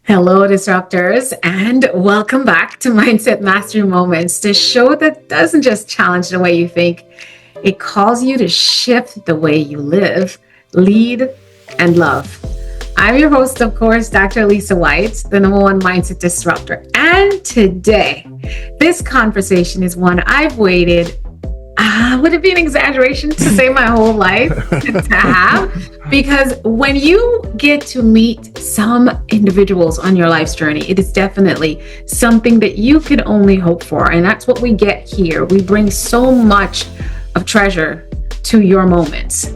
Hello, disruptors, and welcome back to Mindset Mastery Moments, the show that doesn't just challenge the way you think, it calls you to shift the way you live, lead, and love. I'm your host, of course, Dr. Alisa Whyte, the #1 mindset disruptor. And today, this conversation is one I've waited would it be an exaggeration to say my whole life to have? Because when you get to meet some individuals on your life's journey, it is definitely something that you can only hope for. And that's what we get here. We bring so much of treasure to your moments.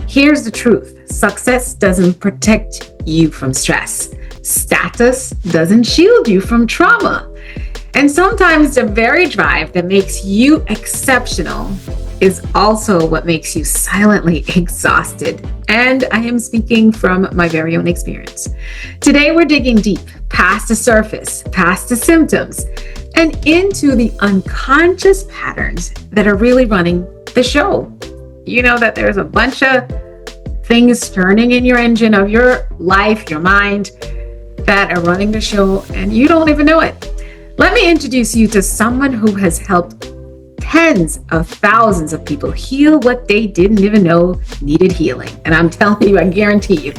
Here's the truth. Success doesn't protect you from stress. Status doesn't shield you from trauma. And sometimes the very drive that makes you exceptional is also what makes you silently exhausted. And I am speaking from my very own experience. Today, we're digging deep past the surface, past the symptoms, and into the unconscious patterns that are really running the show. You know that there's a bunch of things turning in your engine of your life, your mind, that are running the show, and you don't even know it. Let me introduce you to someone who has helped tens of thousands of people heal what they didn't even know needed healing. And I'm telling you, I guarantee you,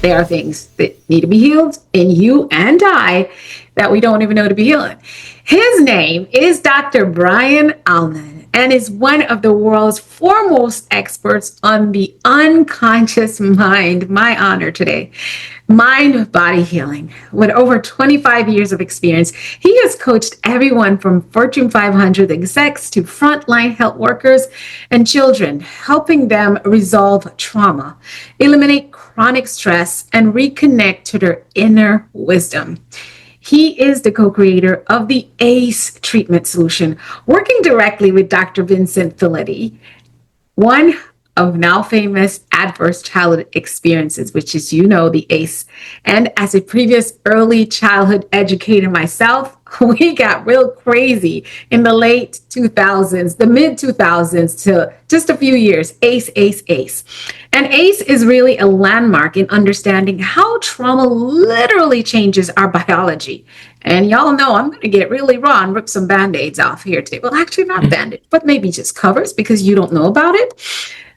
there are things that need to be healed in you and I that we don't even know to be healing. His name is Dr. Brian Alman and is one of the world's foremost experts on the unconscious mind. My honor today. Mind-body healing. With over 25 years of experience, he has coached everyone from Fortune 500 execs to frontline health workers and children, helping them resolve trauma, eliminate chronic stress, and reconnect to their inner wisdom. He is the co-creator of the ACE treatment solution, working directly with Dr. Vincent Felitti, one of now famous adverse childhood experiences, which is, the ACE. And as a previous early childhood educator myself, we got real crazy in the late 2000s, the mid 2000s to just a few years, ACE, ACE, ACE. And ACE is really a landmark in understanding how trauma literally changes our biology. And y'all know I'm going to get really raw and rip some Band-Aids off here today. Well, actually not Band-Aids, but maybe just covers because you don't know about it.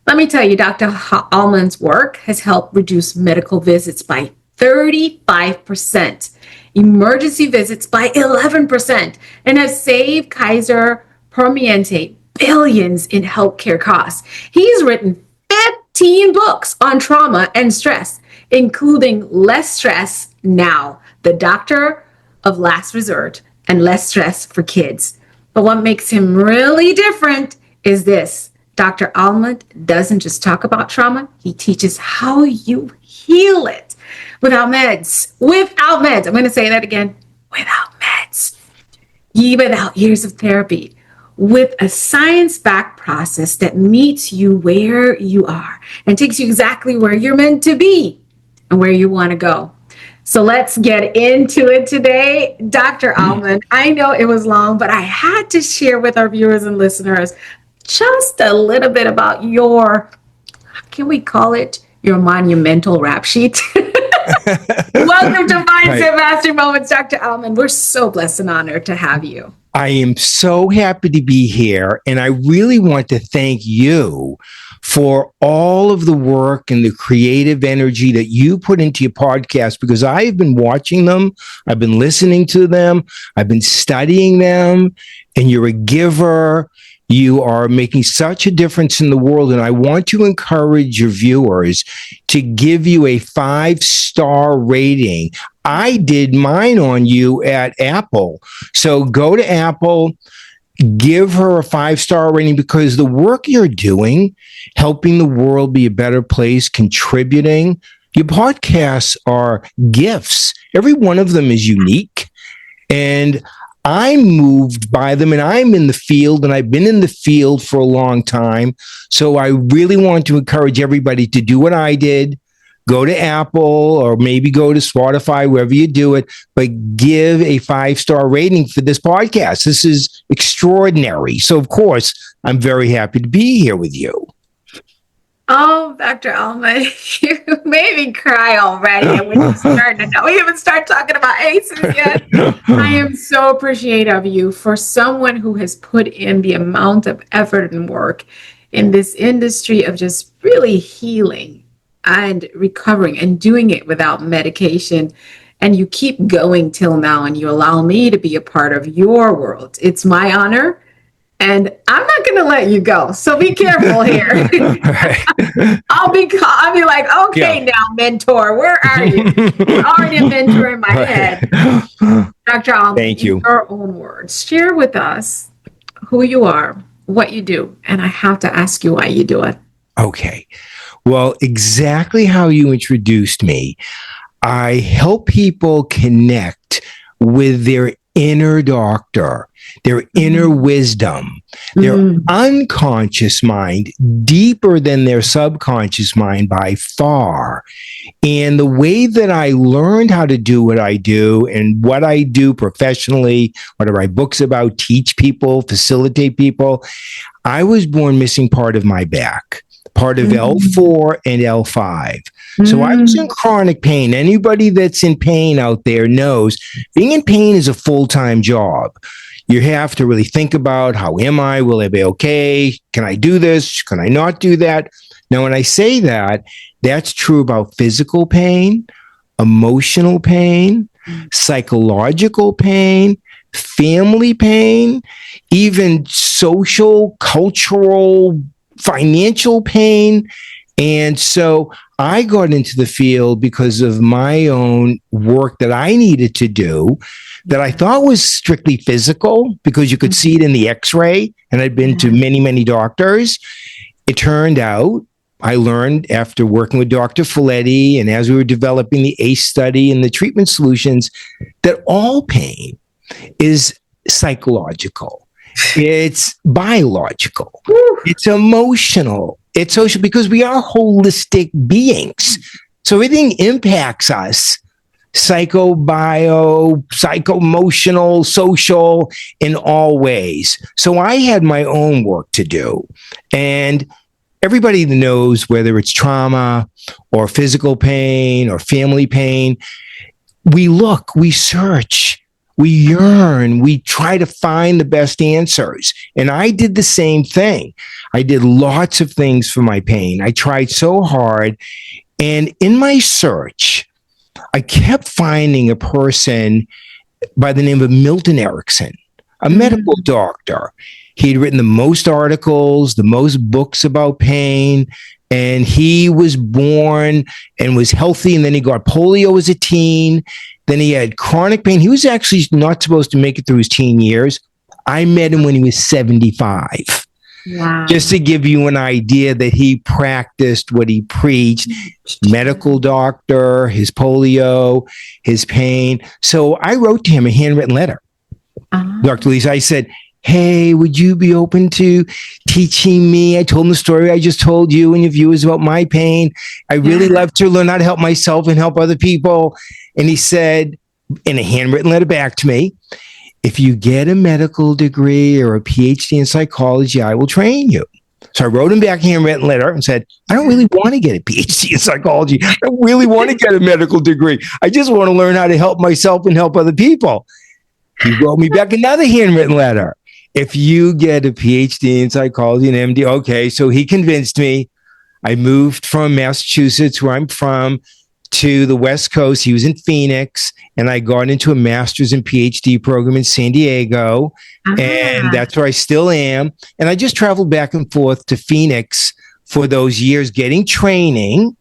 Let me tell you, Dr. Alman's work has helped reduce medical visits by 35%, emergency visits by 11%, and has saved Kaiser Permanente billions in healthcare costs. He's written 15 books on trauma and stress, including Less Stress Now, The Doctor of Last Resort, and Less Stress for Kids. But what makes him really different is this. Dr. Alman doesn't just talk about trauma, he teaches how you heal it without meds. Without meds. I'm going to say that again. Without meds. Without years of therapy. With a science-backed process that meets you where you are and takes you exactly where you're meant to be and where you want to go. So let's get into it today. Dr. Alman, I know it was long, but I had to share with our viewers and listeners just a little bit about your, can we call it your monumental rap sheet? Welcome to Mindset Mastery Moments, Dr. Alman. We're so blessed and honored to have you. I am so happy to be here. And I really want to thank you for all of the work and the creative energy that you put into your podcast, because I've been watching them. I've been listening to them. I've been studying them. And you're a giver. You are making such a difference in the world, and I want to encourage your viewers to give you a 5-star rating. I did mine on you at Apple. So go to Apple, give her a 5-star rating, because the work you're doing, helping the world be a better place, contributing, your podcasts are gifts. Every one of them is unique. And I'm moved by them, and I'm in the field, and I've been in the field for a long time. So I really want to encourage everybody to do what I did. Go to Apple or maybe go to Spotify, wherever you do it, but give a 5-star rating for this podcast. This is extraordinary. So, of course, I'm very happy to be here with you. Oh, Dr. Alman, you made me cry already. And we just started. We even start talking about ACEs yet. I am so appreciative of you for someone who has put in the amount of effort and work in this industry of just really healing and recovering and doing it without medication. And you keep going till now, and you allow me to be a part of your world. It's my honor. And I'm not going to let you go. So be careful here. I'll be like, okay, Yeah. now, mentor, where are you? You're already a mentor in my head. Dr. Alman, Thank you. in your own words, share with us who you are, what you do. And I have to ask you why you do it. Okay. Well, exactly how you introduced me, I help people connect with their inner doctor, their inner wisdom, their unconscious mind, deeper than their subconscious mind by far. And the way that I learned how to do what I do and what I do professionally, what I write books about, teach people, facilitate people, I was born missing part of my back, part of L4 and L5. So I was in chronic pain. Anybody that's in pain out there knows being in pain is a full-time job. You have to really think about, how am I? Will I be okay? Can I do this? Can I not do that? Now, when I say that, that's true about physical pain, emotional pain, psychological pain, family pain, even social, cultural, financial pain. And so I got into the field because of my own work that I needed to do that I thought was strictly physical because you could see it in the x-ray, and I'd been to many, many doctors. It turned out, I learned after working with Dr. Felitti and as we were developing the ACE study and the treatment solutions, that all pain is psychological. It's biological. It's emotional. It's social, because we are holistic beings. So everything impacts us, psycho-emotional, social, in all ways. So I had my own work to do. And everybody that knows, whether it's trauma or physical pain or family pain, we look, we search, we yearn, we try to find the best answers. And I did the same thing. I did lots of things for my pain. I tried so hard. And in my search, I kept finding a person by the name of Milton Erickson, a medical doctor. He had written the most articles, the most books about pain. And he was born and was healthy. And then he got polio as a teen. Then he had chronic pain. He was actually not supposed to make it through his teen years. I met him when he was 75. Wow. Just to give you an idea that he practiced what he preached, medical doctor, his polio, his pain. So I wrote to him a handwritten letter. Dr. Alisa, I said, hey, would you be open to teaching me? I told him the story I just told you and your viewers about my pain. I really love to learn how to help myself and help other people. And he said, in a handwritten letter back to me, if you get a medical degree or a PhD in psychology, I will train you. So I wrote him back a handwritten letter and said, I don't really want to get a PhD in psychology. I don't really want to get a medical degree. I just want to learn how to help myself and help other people. He wrote me back another handwritten letter. If you get a PhD in psychology and MD, okay. So he convinced me. I moved from Massachusetts, where I'm from, to the West Coast. He was in Phoenix, and I got into a master's and PhD program in San Diego. And that's where I still am. And I just traveled back and forth to Phoenix for those years getting training.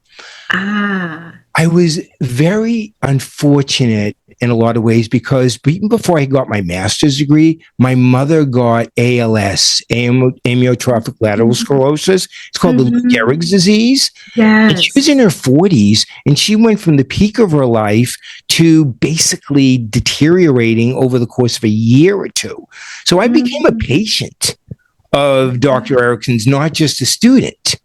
I was very unfortunate in a lot of ways because even before I got my master's degree, my mother got ALS, amyotrophic lateral sclerosis. It's called the Lou Gehrig's disease. And she was in her 40s, and she went from the peak of her life to basically deteriorating over the course of a year or two. So I became a patient of Dr. Erickson's, not just a student.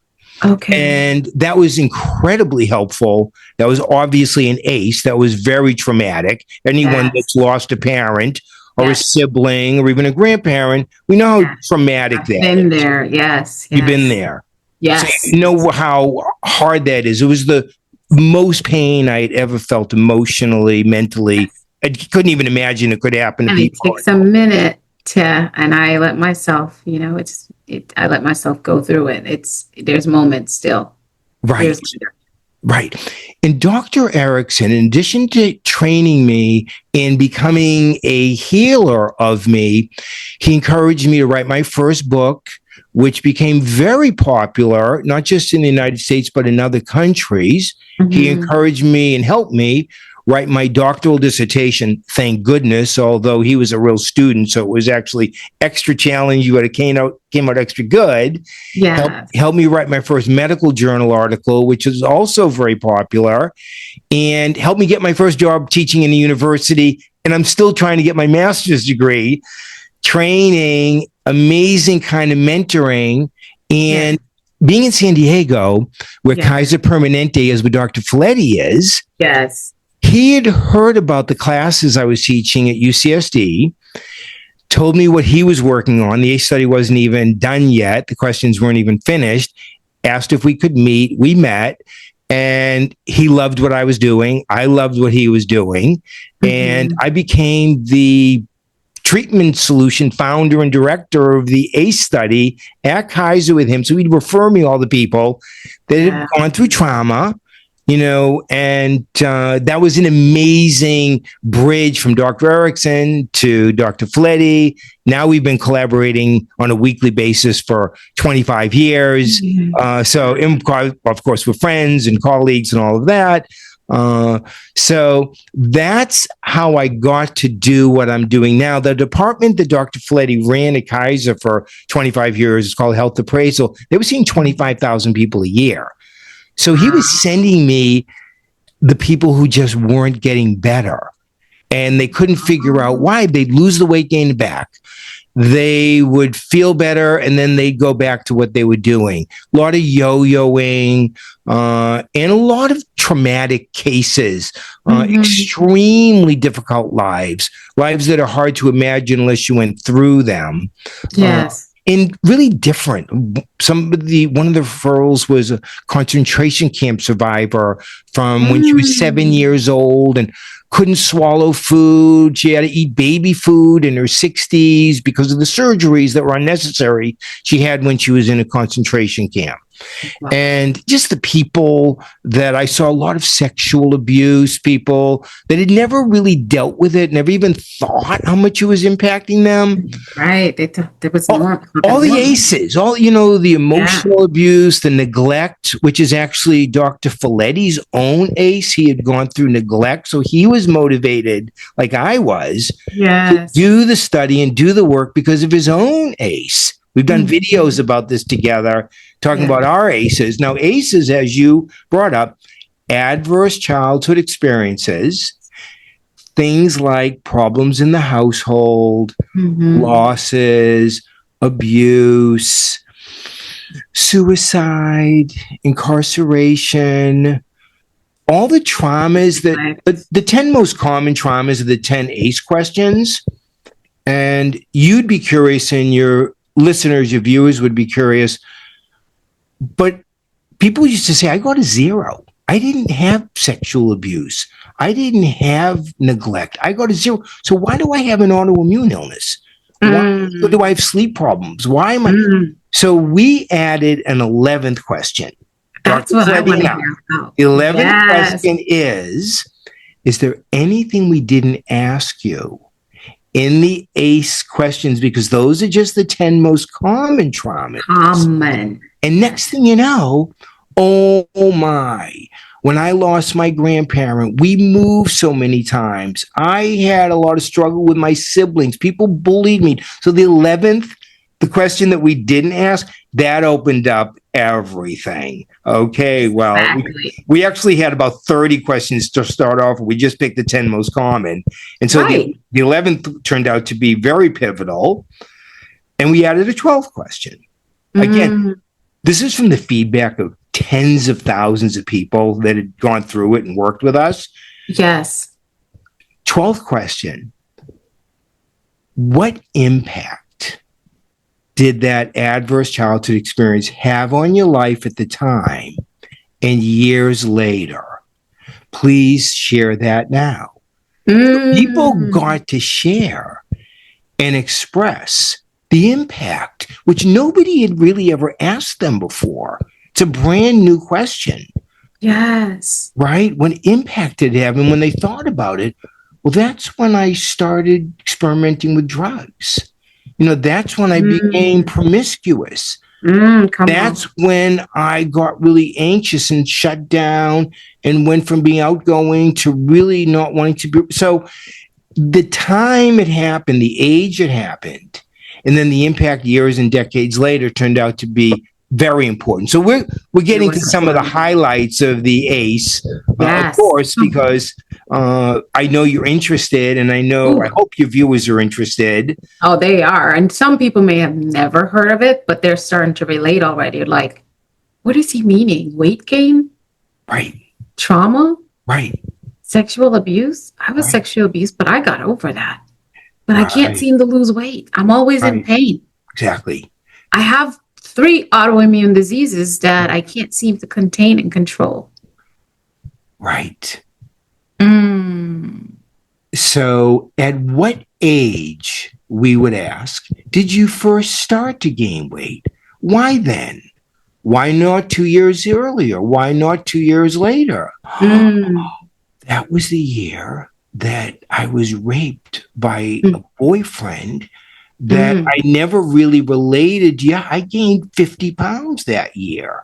And that was incredibly helpful. That was obviously an ACE. That was very traumatic. Anyone that's lost a parent or a sibling or even a grandparent, we know how traumatic that is. Been there, yes. You've been there. So Yes. you know how hard that is. It was the most pain I'd ever felt emotionally, mentally. I couldn't even imagine it could happen to And it people. takes a minute and I let myself, I let myself go through it. There's moments still Right. years later. Right. And Dr. Erickson, in addition to training me and becoming a healer of me, he encouraged me to write my first book, which became very popular, not just in the United States, but in other countries. He encouraged me and helped me write my doctoral dissertation, thank goodness, although he was a real student, so it was actually extra challenging, but it came out extra good. Yeah. Helped me write my first medical journal article, which is also very popular, and helped me get my first job teaching in a university. And I'm still trying to get my master's degree, training, amazing kind of mentoring, and being in San Diego, where Kaiser Permanente is, where Dr. Felitti is. Yes. He had heard about the classes I was teaching at UCSD, told me what he was working on. The ACE study wasn't even done yet. The questions weren't even finished. Asked if we could meet. We met, and he loved what I was doing. I loved what he was doing. And I became the treatment solution founder and director of the ACE study at Kaiser with him. So he'd refer me all the people that had gone through trauma, and that was an amazing bridge from Dr. Erickson to Dr. Felitti. Now we've been collaborating on a weekly basis for 25 years. So, of course, we're friends and colleagues and all of that. So that's how I got to do what I'm doing now. The department that Dr. Felitti ran at Kaiser for 25 years is called Health Appraisal. They were seeing 25,000 people a year. So he was sending me the people who just weren't getting better, and they couldn't figure out why. They'd lose the weight, gain it back. They would feel better, and then they'd go back to what they were doing. A lot of yo-yoing, and a lot of traumatic cases, extremely difficult lives that are hard to imagine unless you went through them. Yes. And really different. One of the referrals was a concentration camp survivor from when she was 7 years old and couldn't swallow food. She had to eat baby food in her 60s because of the surgeries that were unnecessary she had when she was in a concentration camp. Wow. And just the people that I saw, a lot of sexual abuse, people that had never really dealt with it, never even thought how much it was impacting them. Right. There was more. All the ACEs, the emotional abuse, the neglect, which is actually Dr. Felletti's own ACE. He had gone through neglect. So he was motivated, like I was, to do the study and do the work because of his own ACE. We've done videos about this together, talking about our ACEs. Now, ACEs, as you brought up, adverse childhood experiences, things like problems in the household, losses, abuse, suicide, incarceration, all the traumas the 10 most common traumas are the 10 ACE questions. And you'd be curious, and your listeners, your viewers would be curious, but people used to say, I got a 0. I didn't have sexual abuse. I didn't have neglect. I got a 0. So why do I have an autoimmune illness? Why do I have sleep problems? Why am I? So we added an 11th question. That's what I want to hear about. The 11th question is there anything we didn't ask you in the ACE questions? Because those are just the 10 most common traumas. And next thing you know, oh my, when I lost my grandparent, we moved so many times. I had a lot of struggle with my siblings. People bullied me. So the 11th, the question that we didn't ask, that opened up everything. Okay, well, we actually had about 30 questions to start off. We just picked the 10 most common. And so the 11th turned out to be very pivotal. And we added a 12th question. Again, this is from the feedback of tens of thousands of people that had gone through it and worked with us. Yes. 12th question. What impact did that adverse childhood experience have on your life at the time and years later? Please share that now. People got to share and express the impact, which nobody had really ever asked them before. It's a brand new question. Yes. Right? What impact did it have? And when they thought about it, well, that's when I started experimenting with drugs. That's when I became promiscuous. That's when I got really anxious and shut down and went from being outgoing to really not wanting to be. So the time it happened, the age it happened, and then the impact years and decades later turned out to be very important. So we're getting to some of the highlights of the ACE, of course, because I know you're interested, and I hope your viewers are interested. Oh, they are. And some people may have never heard of it, but they're starting to relate already. Like, what is he meaning? Weight gain? Right. Trauma? Right. Sexual abuse? I was sexually abused, but I got over that. But I can't seem to lose weight. I'm always in pain. Exactly. I have 3 autoimmune diseases that I can't seem to contain and control. Right. So at what age, we would ask, did you first start to gain weight? Why then? Why not 2 years earlier? Why not 2 years later? That was the year that I was raped by a boyfriend that I never really related. Yeah, I gained 50 pounds that year.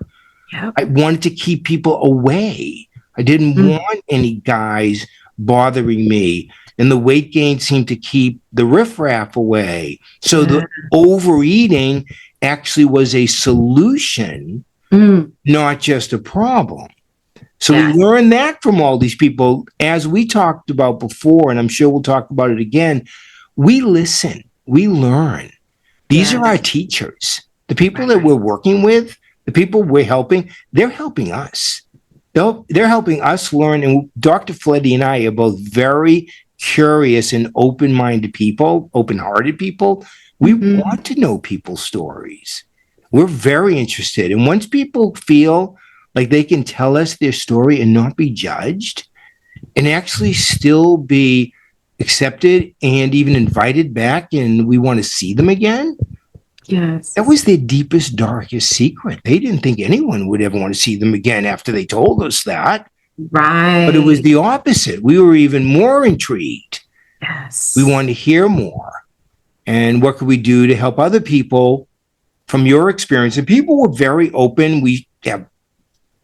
Yep. I wanted to keep people away. I didn't want any guys bothering me. And the weight gain seemed to keep the riffraff away. So the overeating actually was a solution, not just a problem. So we learned that from all these people. As we talked about before, and I'm sure we'll talk about it again, we listen, we learn. These are our teachers. The people that we're working with, the people we're helping, they're helping us. They're helping us learn. And Dr. Felitti and I are both very curious and open-minded people, open-hearted people. We want to know people's stories. We're very interested. And once people feel like they can tell us their story and not be judged and actually still be accepted and even invited back, and we want to see them again. Yes. That was their deepest, darkest secret. They didn't think anyone would ever want to see them again after they told us that. Right. But it was the opposite. We were even more intrigued. Yes. We wanted to hear more. And what could we do to help other people from your experience? And people were very open. We have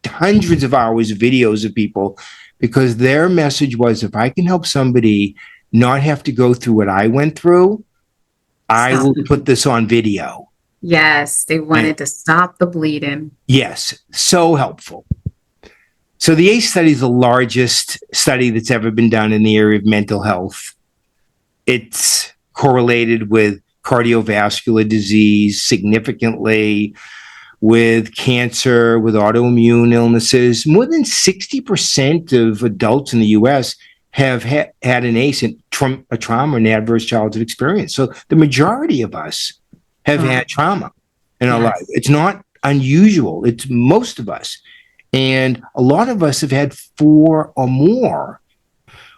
hundreds of hours of videos of people because their message was, if I can help somebody not have to go through what I went through, I will put this on video. Yes, they wanted to stop the bleeding. Yes, so helpful. So the ACE study is the largest study that's ever been done in the area of mental health. It's correlated with cardiovascular disease significantly, with cancer, with autoimmune illnesses. More than 60% of adults in the U.S. have had an ACE, a trauma, an adverse childhood experience. So the majority of us have had trauma in our life. It's not unusual. It's most of us. And a lot of us have had 4 or more,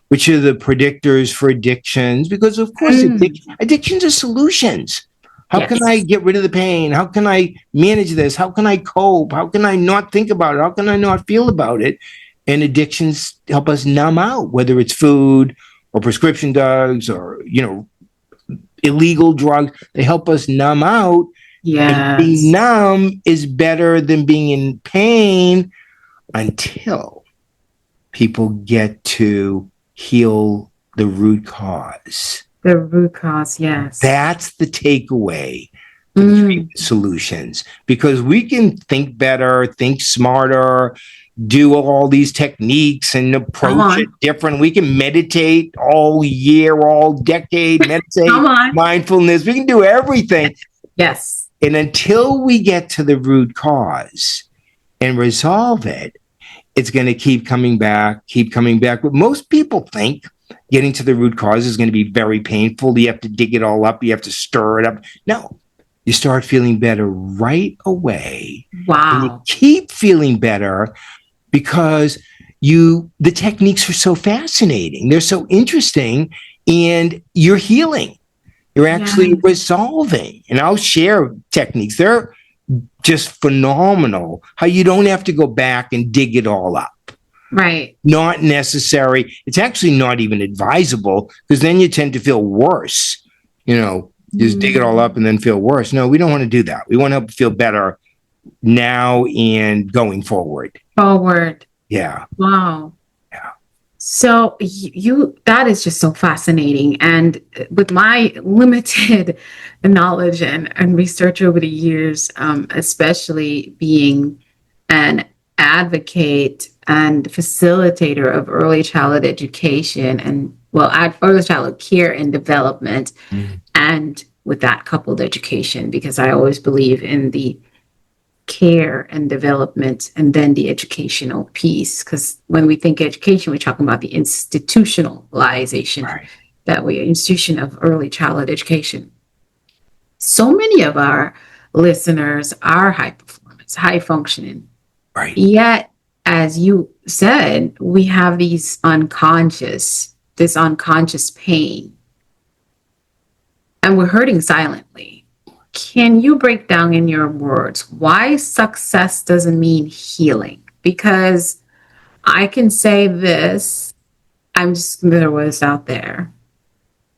which are the predictors for addictions, because of course addictions are solutions. How can I get rid of the pain? How can I manage this? How can I cope? How can I not think about it? How can I not feel about it? And addictions help us numb out, whether it's food or prescription drugs or, illegal drugs. They help us numb out. And being numb is better than being in pain until people get to heal the root cause. The root cause, yes. That's the takeaway for the treatment solutions, because we can think better, think smarter, do all these techniques and approach it different. We can meditate all year, all decade, meditate, mindfulness. We can do everything. Yes. And until we get to the root cause and resolve it, it's going to keep coming back. But most people think getting to the root cause is going to be very painful. You have to dig it all up. You have to stir it up. No, you start feeling better right away. And you Wow. keep feeling better because the techniques are so fascinating. They're so interesting, and you're healing. You're actually Yes. resolving. And I'll share techniques. They're just phenomenal. How you don't have to go back and dig it all up. Right. Not necessary. It's actually not even advisable, because then you tend to feel worse. Just dig it all up and then feel worse. No, we don't want to do that. We want to feel better now and going forward. Forward. Yeah. Wow. Yeah. So that is just so fascinating. And with my limited knowledge and research over the years, especially being an advocate and facilitator of early childhood education and early childhood care and development, and with that coupled education, because I always believe in the care and development and then the educational piece, because when we think education, we're talking about the institutionalization, Right. institution of early childhood education. So many of our listeners are high performance, high functioning, Right. yet, as you said, we have this unconscious pain, and we're hurting silently. Can you break down in your words why success doesn't mean healing? Because I can say this, I'm just going to throw this out there.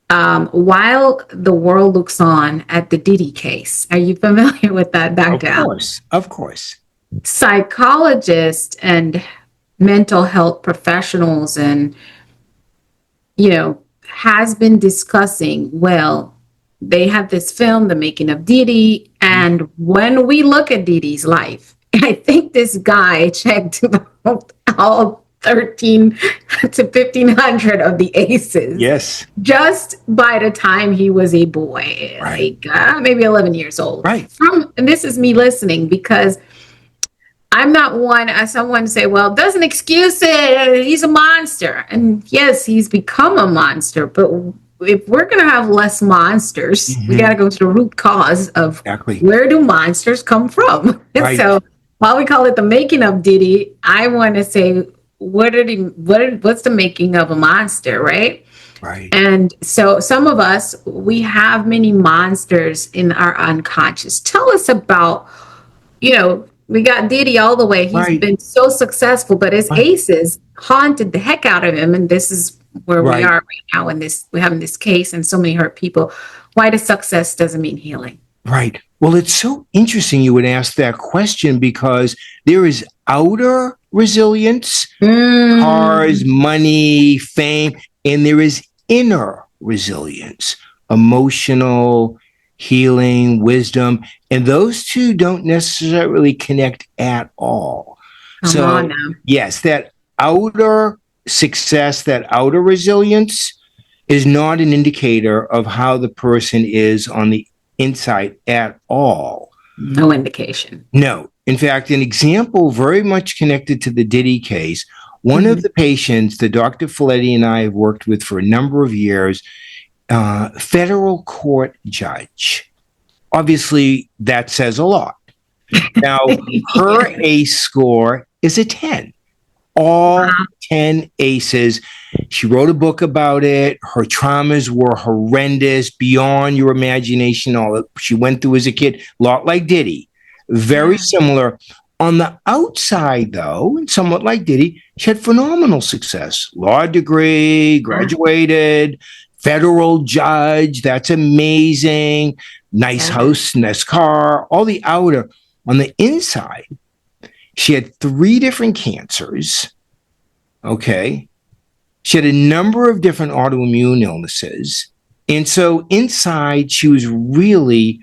While the world looks on at the Diddy case, are you familiar with that background? Of course. Psychologists and mental health professionals and, has been discussing, they have this film, The Making of Diddy. And when we look at Diddy's life, I think this guy checked all 13 to 1,500 of the aces. Yes. Just by the time he was a boy, Right. like maybe 11 years old. Right. And this is me listening, because I'm not one, as someone say, doesn't excuse it. He's a monster. And yes, he's become a monster, but if we're going to have less monsters, we got to go to the root cause of where do monsters come from? And Right. so while we call it the making of Diddy, I want to say, what's the making of a monster, right? Right. And so some of us, we have many monsters in our unconscious. Tell us about, we got Diddy all the way. He's been so successful, but his aces haunted the heck out of him. And this is where we are right now we're having this case, and so many hurt people. Why does success doesn't mean healing? Right. Well, it's so interesting you would ask that question, because there is outer resilience, cars, money, fame, and there is inner resilience, emotional healing, wisdom, and those two don't necessarily connect at all. Come on now. Yes, that outer success, that outer resilience is not an indicator of how the person is on the inside at all. No indication. No. In fact, an example very much connected to the Diddy case, one of the patients that Dr. Felitti and I have worked with for a number of years, federal court judge. Obviously, that says a lot. Now, her ACE score is a 10. All 10 aces. She wrote a book about it. Her traumas were horrendous, beyond your imagination. All that she went through as a kid, a lot like Diddy. Very similar. On the outside, though, and somewhat like Diddy, she had phenomenal success. Law degree, graduated, federal judge. That's amazing. Nice house, nice car, all the outer. On the inside, she had 3 different cancers. Okay. She had a number of different autoimmune illnesses. And so inside, she was really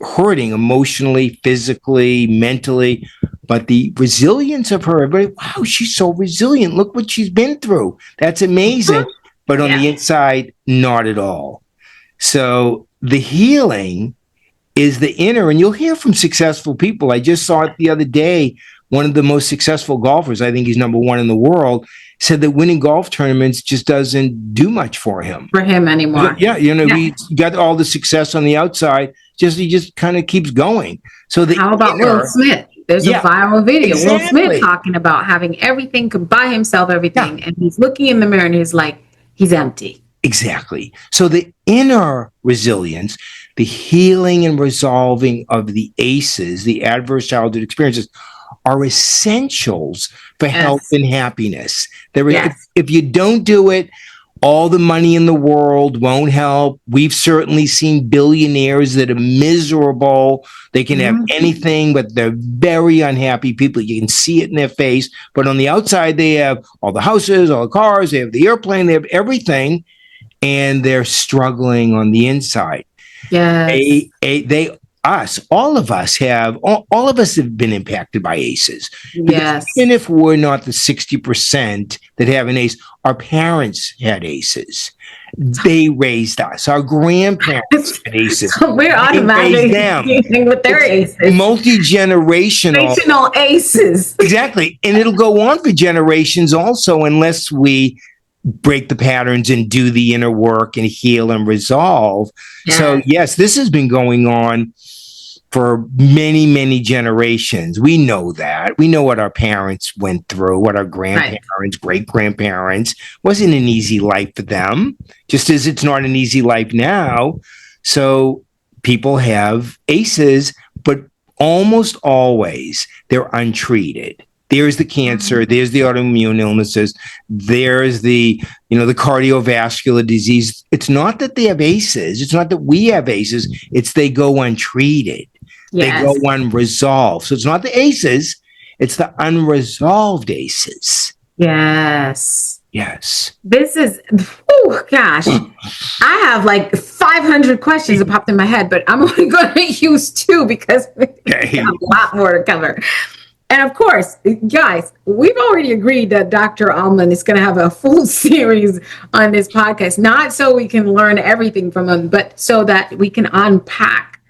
hurting emotionally, physically, mentally. But the resilience of her, everybody, wow, she's so resilient. Look what she's been through. That's amazing. But on the inside, not at all. So the healing is the inner, and you'll hear from successful people. I just saw it the other day. One of the most successful golfers, I think he's number 1 in the world, said that winning golf tournaments just doesn't do much for him. For him anymore. He got all the success on the outside, he just kind of keeps going. So How about Will Smith? There's a viral video. Exactly. Will Smith talking about having everything, could buy himself everything. And he's looking in the mirror and he's like, he's empty. Exactly. So the inner resilience, the healing and resolving of the ACEs, the adverse childhood experiences, are essentials for health and happiness. If you don't do it, all the money in the world won't help. We've certainly seen billionaires that are miserable. They can have anything, but they're very unhappy people. You can see it in their face. But on the outside, they have all the houses, all the cars, they have the airplane, they have everything, and they're struggling on the inside. Yes. All of us have been impacted by ACEs. Yes. Even if we're not the 60% that have an ACE, our parents had ACEs. They raised us. Our grandparents had ACEs. So we're automatically with their ACEs. Multi-generational ACEs. Exactly. And it'll go on for generations also, unless we break the patterns and do the inner work and heal and resolve. Yes. So yes, this has been going on for many, many generations. We know that. We know what our parents went through, what our grandparents, great-grandparents. Wasn't an easy life for them, just as it's not an easy life now. So people have ACEs, but almost always they're untreated. There's the cancer, there's the autoimmune illnesses, there's the cardiovascular disease. It's not that they have ACEs. It's not that we have ACEs. It's they go untreated. Yes. They go unresolved. So it's not the ACEs. It's the unresolved ACEs. Yes. Yes. This is, oh gosh. I have like 500 questions that popped in my head, but I'm only going to use 2 because we have a lot more to cover. And of course, guys, we've already agreed that Dr. Alman is going to have a full series on this podcast, not so we can learn everything from him, but so that we can unpack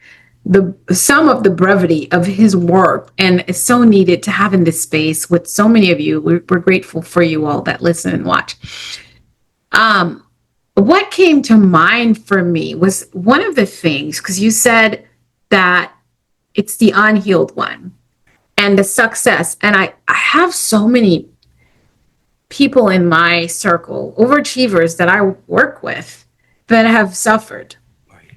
some of the brevity of his work. And it's so needed to have in this space with so many of you. We're grateful for you all that listen and watch. What came to mind for me was one of the things, because you said that it's the unhealed one. And the success. And I have so many people in my circle, overachievers that I work with, that have suffered. Right.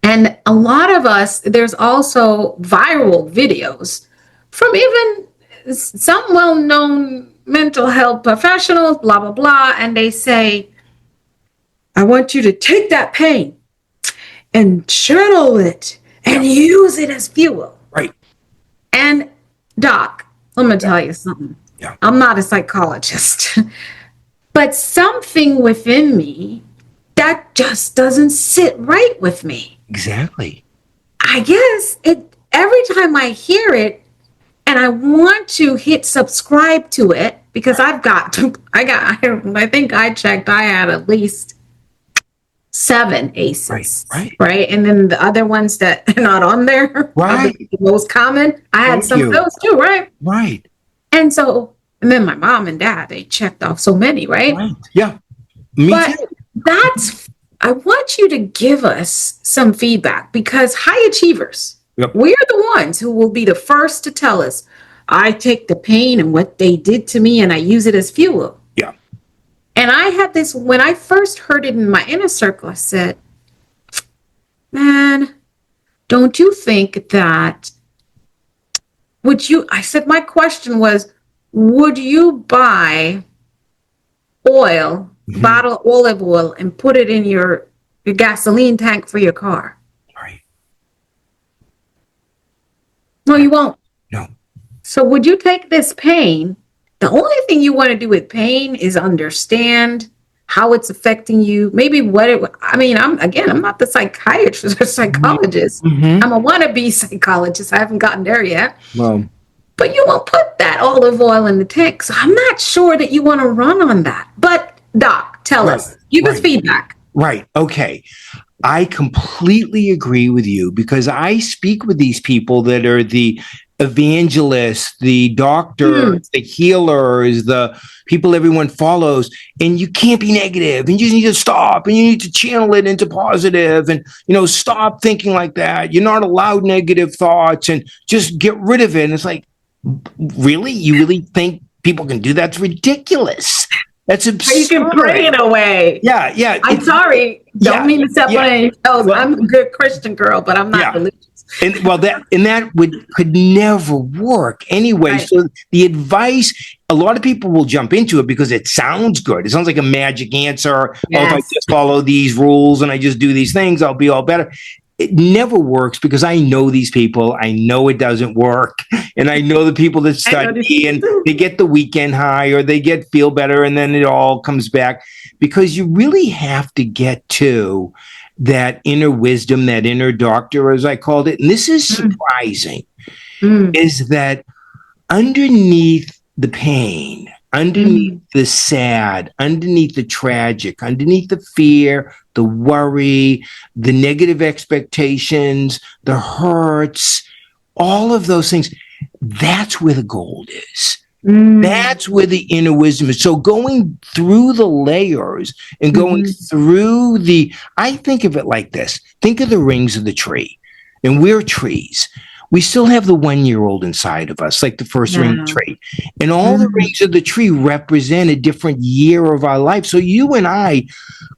And a lot of us, there's also viral videos from even some well-known mental health professionals, blah, blah, blah. And they say, I want you to take that pain and journal it and use it as fuel. Right. And Doc, I'm going to tell you something. Yeah. I'm not a psychologist, but something within me that just doesn't sit right with me. Exactly. I guess every time I hear it and I want to hit subscribe to it, because I think I checked, I had at least 7 ACEs, right? And then the other ones that are not on there, right? The most common, I had some of those too, right? Right. And then my mom and dad, they checked off so many, right? Yeah, me too. I want you to give us some feedback, because high achievers, we're the ones who will be the first to tell us, I take the pain and what they did to me and I use it as fuel. Yeah. And I had this, when I first heard it in my inner circle, I said, man, don't you think that, my question was, would you buy oil, bottle olive oil, and put it in your gasoline tank for your car? Right. No, you won't. No. So would you take this pain? The only thing you want to do with pain is understand how it's affecting you. Maybe I'm not the psychiatrist or psychologist. Mm-hmm. I'm a wannabe psychologist. I haven't gotten there yet. Well, but you won't put that olive oil in the tank. So I'm not sure that you want to run on that. But Doc, tell us, give us feedback. Right. Okay. I completely agree with you, because I speak with these people that are the evangelists, the doctors, the healers, the people everyone follows, and you can't be negative, and you just need to stop, and you need to channel it into positive, and stop thinking like that. You're not allowed negative thoughts, and just get rid of it. And it's like, really? You really think people can do that? That's ridiculous. That's absurd. You can pray it away. Yeah. I'm sorry. Don't mean to step on any toes. I'm a good Christian girl, but I'm not religious. And that could never work anyway. Right. So the advice, a lot of people will jump into it because it sounds good. It sounds like a magic answer. Yes. Oh, if I just follow these rules and I just do these things, I'll be all better. It never works because I know these people. I know it doesn't work. And I know the people that study and they get the weekend high or they feel better and then it all comes back, because you really have to get to that inner wisdom, that inner doctor, as I called it. And this is surprising, is that underneath the pain, underneath the sad, underneath the tragic, underneath the fear, the worry, the negative expectations, the hurts, all of those things, that's where the gold is. That's where the inner wisdom is. So going through the layers and going through I think of it like this. Think of the rings of the tree. And we're trees. We still have the 1-year-old inside of us, like the first ring of the tree. And all the rings of the tree represent a different year of our life. So you and I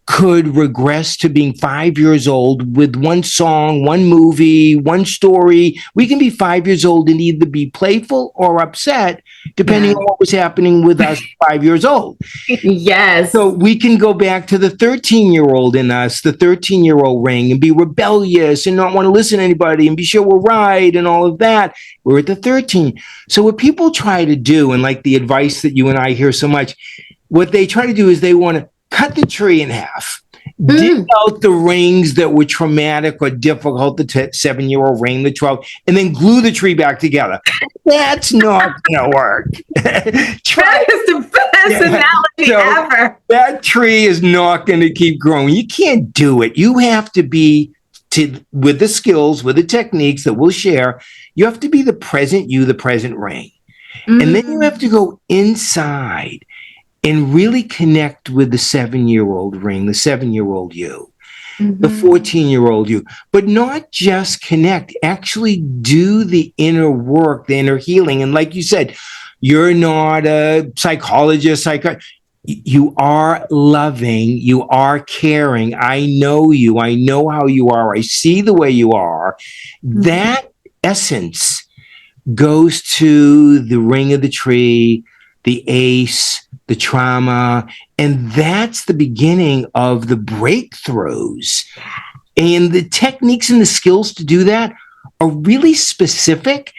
could regress to being 5 years old with one song, one movie, one story. We can be 5 years old and either be playful or upset, depending on what was happening with us 5 years old. Yes. So we can go back to the 13-year-old in us, the 13-year-old ring, and be rebellious and not want to listen to anybody and be sure we're right and all of that. We're at the 13. So what people try to do, and like the advice that you and I hear so much, what they try to do is they want to cut the tree in half, dig out the rings that were traumatic or difficult, the 7-year-old ring, the 12, and then glue the tree back together. That's not going to work. That is the best analogy ever. That tree is not going to keep growing. You can't do it. You have to be, with the skills, with the techniques that we'll share, you have to be the present you, the present ring. And then you have to go inside and really connect with the 7-year-old ring, the 7-year-old you, the 14-year-old you, but not just connect, actually do the inner work, the inner healing. And like you said, you're not a psychologist, you are loving, you are caring. I know you, I know how you are, I see the way you are. That essence goes to the ring of the tree, the ace, the trauma, and that's the beginning of the breakthroughs. And the techniques and the skills to do that are really specific,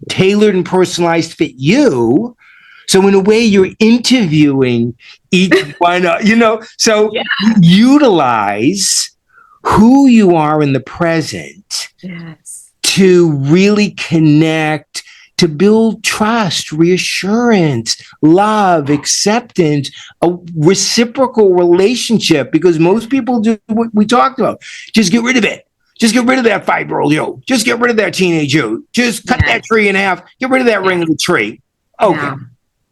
tailored and personalized to fit you. So in a way, you're interviewing each one, so utilize who you are in the present to really connect, to build trust, reassurance, love, acceptance, a reciprocal relationship, because most people do what we talked about. Just get rid of it. Just get rid of that 5-year-old you. Just get rid of that teenage you. Just cut that tree in half. Get rid of that ring of the tree. Okay.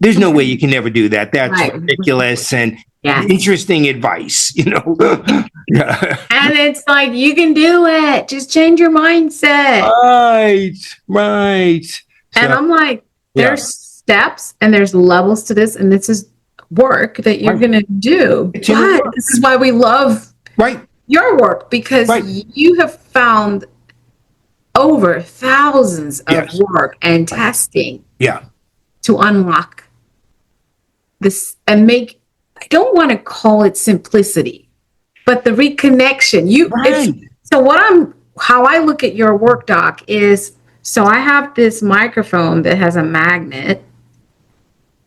There's no way you can never do that. That's ridiculous and interesting advice, And it's like, you can do it. Just change your mindset. Right. And I'm like, there's steps and there's levels to this, and this is work that you're going to do. But this is why we love your work, because you have found over thousands of work and testing to unlock this and make, I don't want to call it simplicity, but the reconnection. How I look at your work, Doc, is, so I have this microphone that has a magnet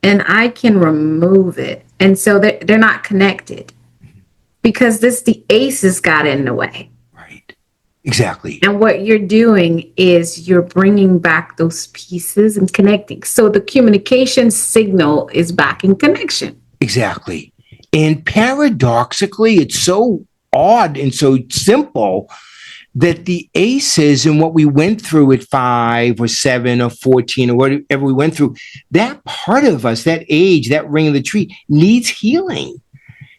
and I can remove it. And so they're not connected because the aces got in the way. Right. Exactly. And what you're doing is you're bringing back those pieces and connecting. So the communication signal is back in connection. Exactly. And paradoxically, it's so odd and so simple that the ACEs and what we went through at 5 or 7 or 14 or whatever we went through, that part of us, that age, that ring of the tree needs healing.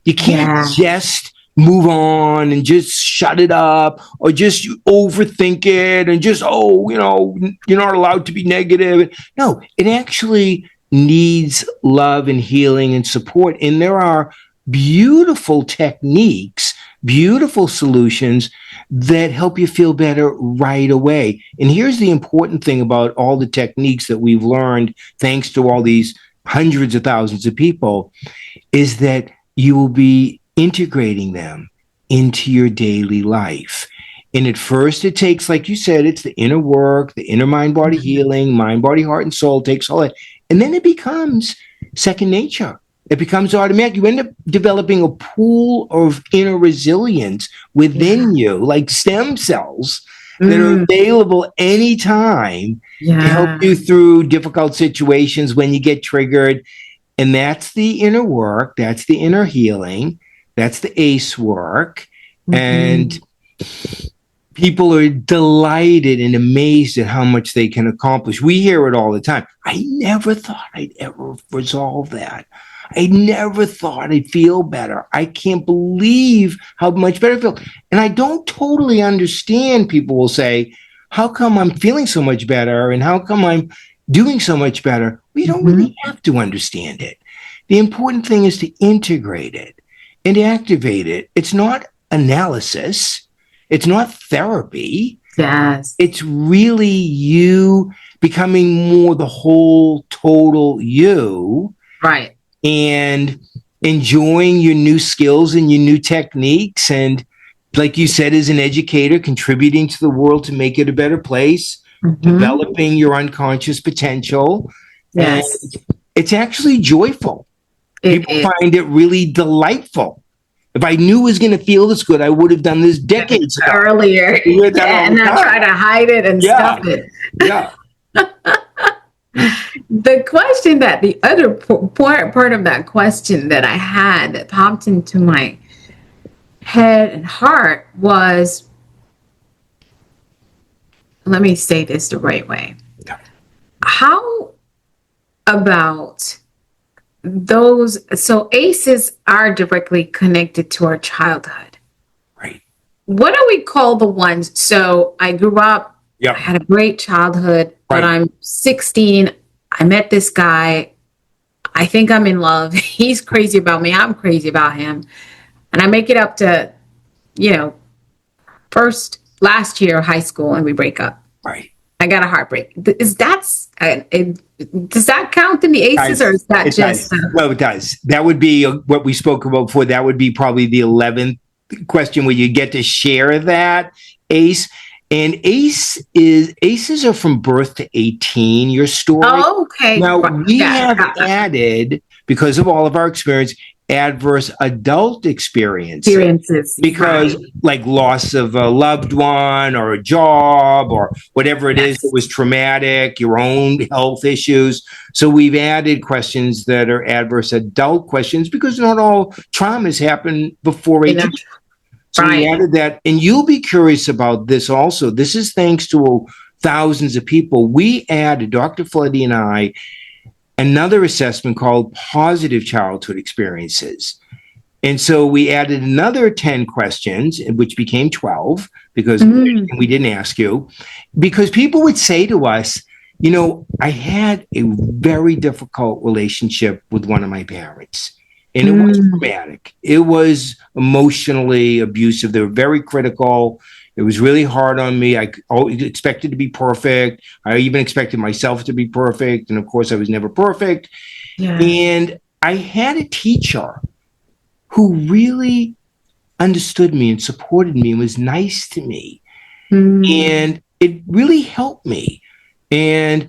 You can't just move on and just shut it up or just overthink it and just, you're not allowed to be negative. No, it actually needs love and healing and support. And there are beautiful techniques, beautiful solutions that help you feel better right away. And here's the important thing about all the techniques that we've learned, thanks to all these hundreds of thousands of people, is that you will be integrating them into your daily life. And at first it takes, like you said, it's the inner work, the inner mind-body healing, mind, body, heart, and soul takes all that. And then it becomes second nature. It becomes automatic. You end up developing a pool of inner resilience within you, like stem cells that are available anytime to help you through difficult situations when you get triggered. And that's the inner work. That's the inner healing. That's the ACE work. And people are delighted and amazed at how much they can accomplish. We hear it all the time. I never thought I'd ever resolve that. I never thought I'd feel better. I can't believe how much better I feel. And I don't totally understand. People will say, how come I'm feeling so much better? And how come I'm doing so much better? We don't really have to understand it. The important thing is to integrate it and activate it. It's not analysis. It's not therapy. Yes. It's really you becoming more the whole, total you. Right. And enjoying your new skills and your new techniques. And like you said, as an educator, contributing to the world to make it a better place, developing your unconscious potential. Yes. And it's actually joyful. People find it really delightful. If I knew it was going to feel this good, I would have done this decades ago. Earlier. And not try to hide it and stuff it. Yeah. The question that the other part of that question that I had that popped into my head and heart was, let me say this the right way. How about those? So ACEs are directly connected to our childhood. Right. What do we call the ones? So I grew up, I had a great childhood, but I'm 16. I met this guy. I think I'm in love. He's crazy about me. I'm crazy about him. And I make it up to, last year of high school and we break up. Right. I got a heartbreak. Does that count in the ACEs or is that just? Well, it does. That would be what we spoke about before. That would be probably the 11th question where you get to share that ACE. And ACEs are from birth to 18, your story. Oh, okay. Now, we have added, because of all of our experience, adverse adult experiences. Because like loss of a loved one or a job or whatever it is that was traumatic, your own health issues. So we've added questions that are adverse adult questions because not all traumas happen before 18. So we added that, and you'll be curious about this also. This is thanks to thousands of people. We added, Dr. Felitti and I, another assessment called positive childhood experiences. And so we added another 10 questions, which became 12, because we didn't ask you, because people would say to us, I had a very difficult relationship with one of my parents. And it was traumatic. It was emotionally abusive. They were very critical. It was really hard on me. I always expected to be perfect. I even expected myself to be perfect. And of course, I was never perfect. Yeah. And I had a teacher who really understood me and supported me and was nice to me. And it really helped me. And,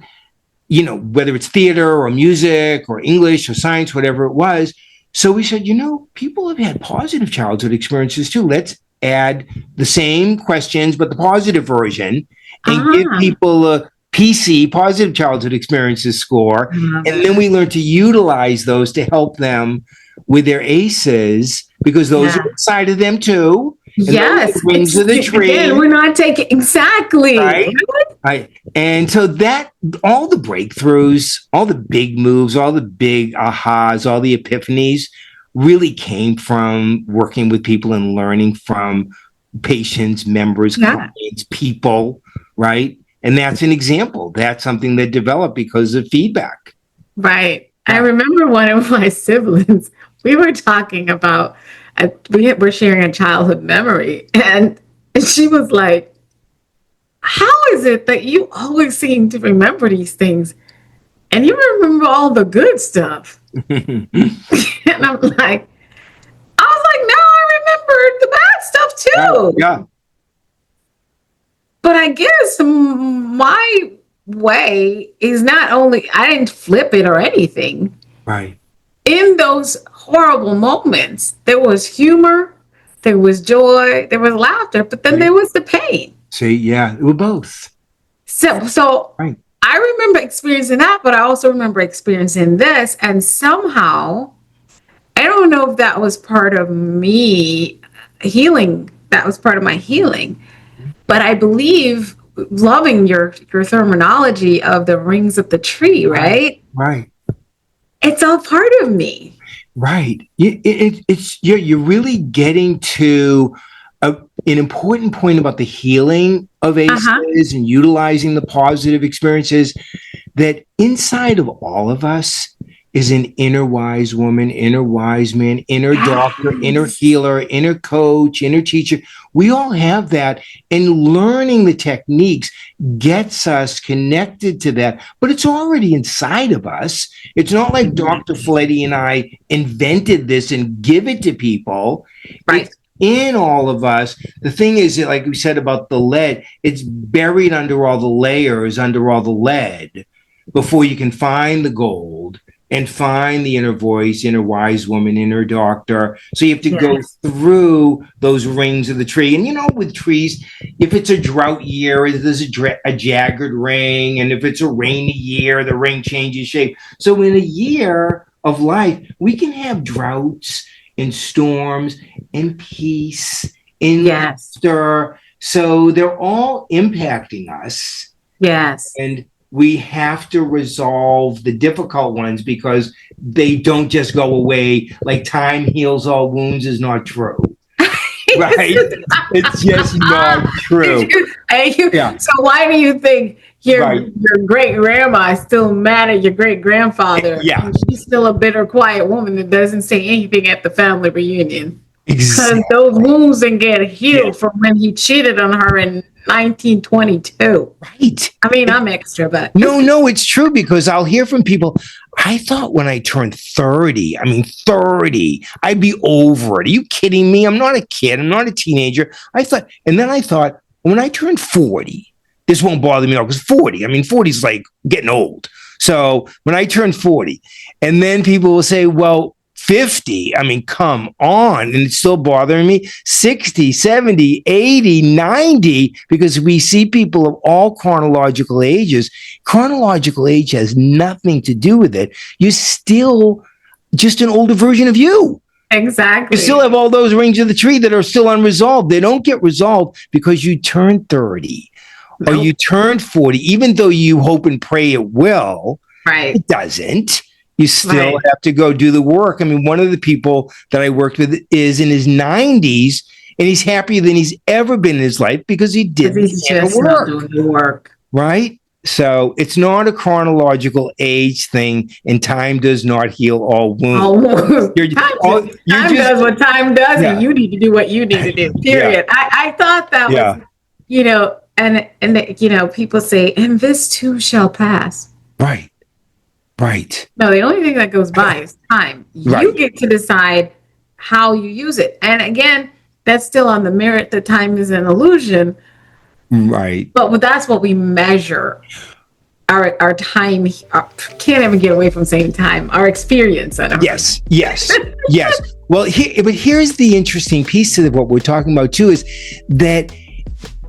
whether it's theater or music or English or science, whatever it was. So we said, people have had positive childhood experiences too. Let's add the same questions, but the positive version, and give people a PC, positive childhood experiences score. And then we learn to utilize those to help them with their ACEs, because those are inside of them too. And those are the rings of the tree. Again, we're not taking exactly. Right. Right. And so that all the breakthroughs, all the big moves, all the big ahas, all the epiphanies really came from working with people and learning from patients, members, clients, people, right? And that's an example. That's something that developed because of feedback. Right. I remember one of my siblings, we were talking about, we're sharing a childhood memory, and she was like, how is it that you always seem to remember these things and you remember all the good stuff? And I'm like, no, I remember the bad stuff too. Yeah. But I guess my way is not only, I didn't flip it or anything. Right. In those horrible moments, there was humor, there was joy, there was laughter, but then there was the pain. See, yeah, we're both. So right. I remember experiencing that, but I also remember experiencing this. And somehow, I don't know if that was part of me healing. That was part of my healing. But I believe, loving your terminology of the rings of the tree, right? Right. It's all part of me. Right. You're really getting to an important point about the healing of ACEs and utilizing the positive experiences, that inside of all of us is an inner wise woman, inner wise man, inner doctor, inner healer, inner coach, inner teacher. We all have that, and learning the techniques gets us connected to that, but it's already inside of us. It's not like Dr. Felitti and I invented this and give it to people. Right. It's in all of us. The thing is, like we said about the lead, it's buried under all the layers, under all the lead, before you can find the gold and find the inner voice, inner wise woman, inner doctor. So you have to go through those rings of the tree. And, with trees, if it's a drought year, there's a jagged ring. And if it's a rainy year, the ring changes shape. So in a year of life, we can have droughts and storms and peace and laughter. So they're all impacting us. Yes. And we have to resolve the difficult ones, because they don't just go away. Like time heals all wounds is not true. Right? It's just not true. So why do you think your great grandma is still mad at your great grandfather? Yeah. She's still a bitter, quiet woman that doesn't say anything at the family reunion. Exactly. Because those wounds didn't get healed from when he cheated on her in 1922. Right. I mean, I'm extra, but no, it's true, because I'll hear from people. I thought when I turned 30, I'd be over it. Are you kidding me? I'm not a kid. I'm not a teenager. I thought when I turned 40, this won't bother me at all, because 40 is like getting old. So when I turned 40, and then people will say, well, 50, come on. And it's still bothering me. 60, 70, 80, 90, because we see people of all chronological ages. Chronological age has nothing to do with it. You're still just an older version of you. Exactly. You still have all those rings of the tree that are still unresolved. They don't get resolved because you turn 30 or you turn 40, even though you hope and pray it will. Right. It doesn't. You still have to go do the work. One of the people that I worked with is in his 90s, and he's happier than he's ever been in his life because he did the work. Right? So it's not a chronological age thing, and time does not heal all wounds. Time does what time does, and you need to do what you need to do, period. I thought that was, and people say, and this too shall pass. Right. No, the only thing that goes by is time. You get to decide how you use it. And again, that's still on the merit that time is an illusion. Right. But that's what we measure. Our time, can't even get away from saying time, our experience. Yes. Well, but here's the interesting piece of what we're talking about too, is that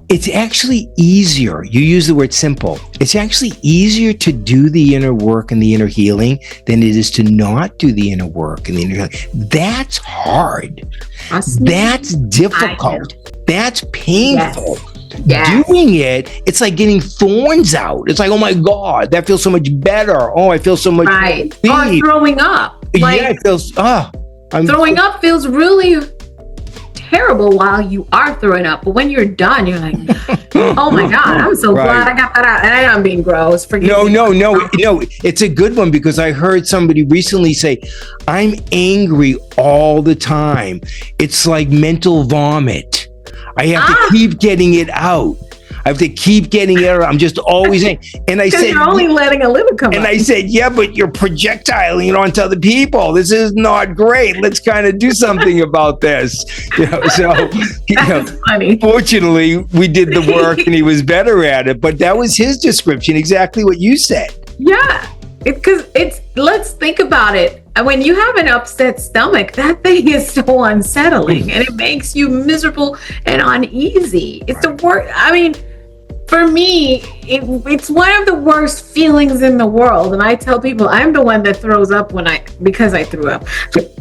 it's actually easier. You use the word simple. It's actually easier to do the inner work and the inner healing than it is to not do the inner work and the inner healing. That's hard. That's difficult. That's painful. Yes. Doing it, it's like getting thorns out. It's like, oh my God, that feels so much better. Oh, I feel so much right. Or throwing up. Like, yeah, it feels throwing up feels really terrible while you are throwing up, but when you're done, you're like, oh my God, I'm so glad I got that out. And I'm being gross. No. It's a good one, because I heard somebody recently say, I'm angry all the time. It's like mental vomit. I have to keep getting it out. I have to keep getting it out. I'm just always angry. And I said, you're only letting a little come out. And I said, yeah, but you're projectiling it onto other people. This is not great. Let's kind of do something about this. Funny. Fortunately, we did the work and he was better at it. But that was his description, exactly what you said. Yeah, let's think about it. When you have an upset stomach, that thing is so unsettling and it makes you miserable and uneasy. It's the worst. I mean, for me, it's one of the worst feelings in the world. And I tell people I'm the one that throws up because I threw up.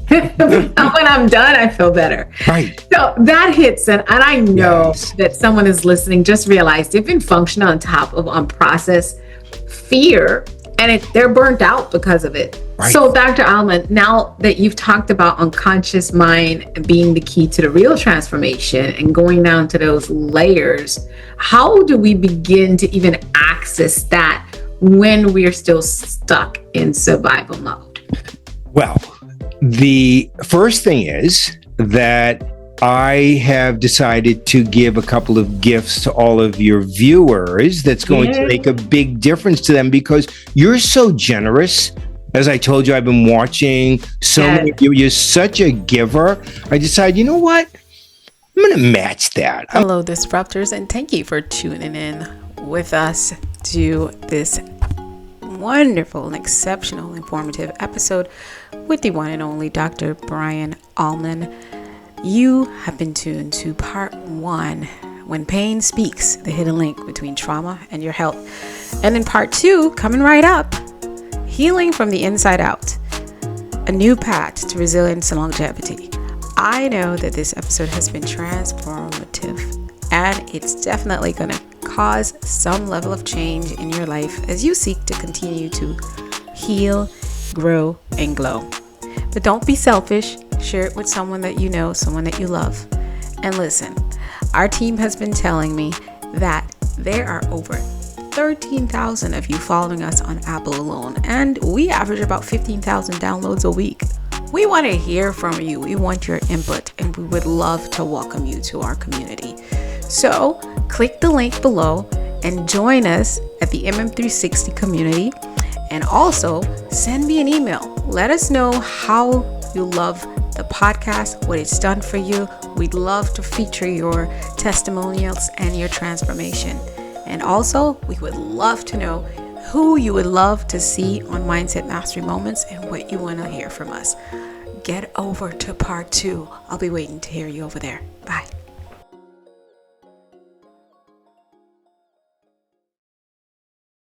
When I'm done, I feel better. Right. So that hits. And I know that someone is listening, just realized they've been functioning on top of unprocessed fear. And they're burnt out because of it. Right. So Dr. Alman, now that you've talked about unconscious mind being the key to the real transformation and going down to those layers, how do we begin to even access that when we're still stuck in survival mode? Well, the first thing is that I have decided to give a couple of gifts to all of your viewers that's going to make a big difference to them, because you're so generous. As I told you, I've been watching so many of you. You're such a giver. I decided, you know what? I'm going to match that. Hello, Disruptors, and thank you for tuning in with us to this wonderful and exceptional informative episode with the one and only Dr. Brian Alman. You have been tuned to part 1, When Pain Speaks, the hidden link between trauma and your health. And in part 2, coming right up, Healing from the Inside Out, a new path to resilience and longevity. I know that this episode has been transformative, and it's definitely going to cause some level of change in your life as you seek to continue to heal, grow, and glow. But don't be selfish. Share it with someone that you know, someone that you love. And listen, our team has been telling me that there are over 13,000 of you following us on Apple alone, and we average about 15,000 downloads a week. We want to hear from you. We want your input, and we would love to welcome you to our community. So click the link below and join us at the MM360 community. And also send me an email. Let us know how you love the podcast, what it's done for you. We'd love to feature your testimonials and your transformation. And also, we would love to know who you would love to see on Mindset Mastery Moments and what you want to hear from us. Get over to part 2. I'll be waiting to hear you over there. Bye.